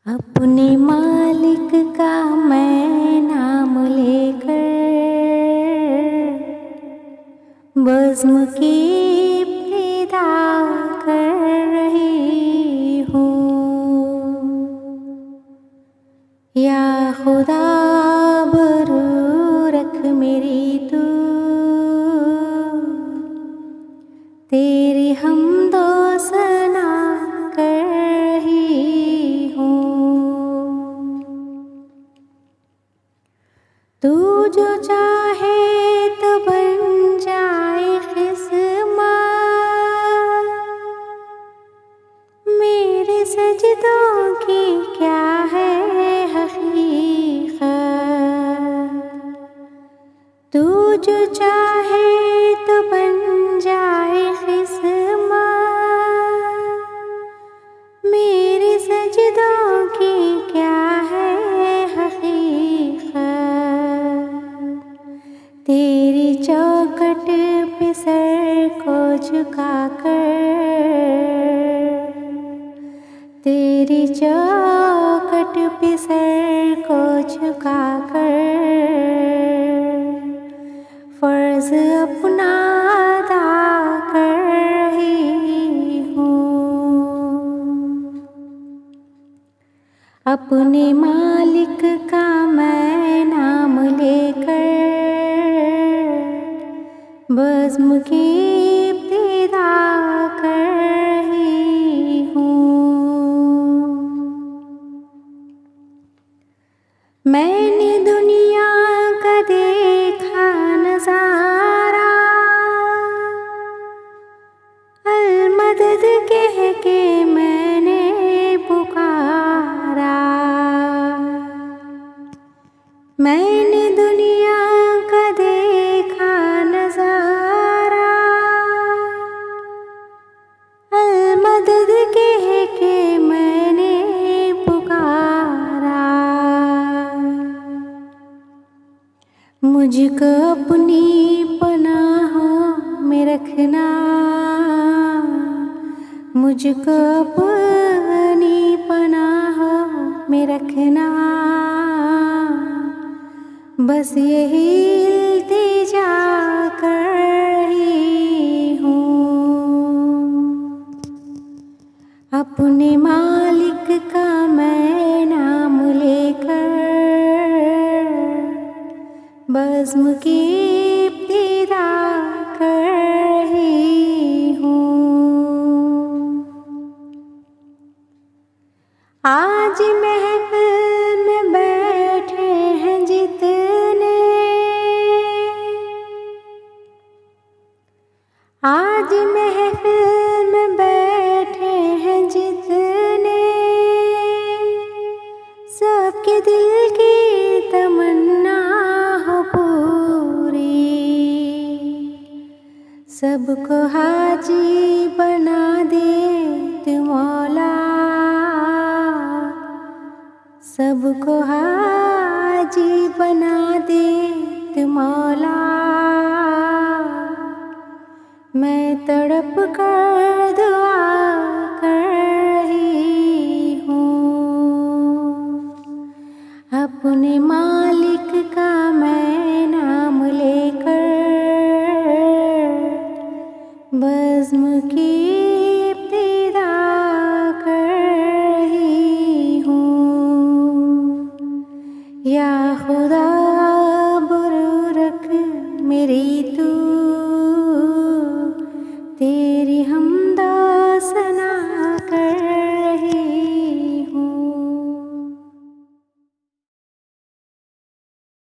अपने मालिक का मैं नाम लेकर बज़्म की इब्तिदा कर रही हूँ। या खुदा बरू रख मेरी तू, तेरी हमदो सना कर रही हूँ। तू जो चाहे तो बन जाए किस्मत, मेरे सजदों की क्या है हकीकत। तू जो चाहे तो बन जाए किस्मत, मेरे सजदों की क्या है हकीकत। तेरी चौखट पे सर को झुकाकर, तेरी चौखट पे सर को झुकाकर फर्ज अपना अदा कर रही हूँ। अपने मालिक का मैं नाम लेकर बज़्म की इब्तिदा कर रही हूँ। मैंने दुनिया का देखा नज़ारा, अल मदद कह के मैंने पुकारा। मैंने दुनिया का देखा नज़ारा, अल मदद कह के मैंने पुकारा। मुझको अपनी पनाहों में रखना, मुझको अपनी पनाहों में रखना, बस यही इल्तिजा कर रही हूँ। अपने मालिक का मैं नाम लेकर बज़्म की इब्तिदा कर रही हूँ। आज महफिल में बैठे हैं जितने, आज महफिल में बैठे हैं जितने, सबके दिल की तमन्ना हो पूरी, सबको हाजी बना दे तू मौला, सबको हाजी बना दे तू मौला। मैं तड़प कर दुआ कर रही हूँ। अपने मालिक का मैं नाम लेकर बज़्म की इब्तिदा कर रही हूँ। या खुदा बुरू रख मेरी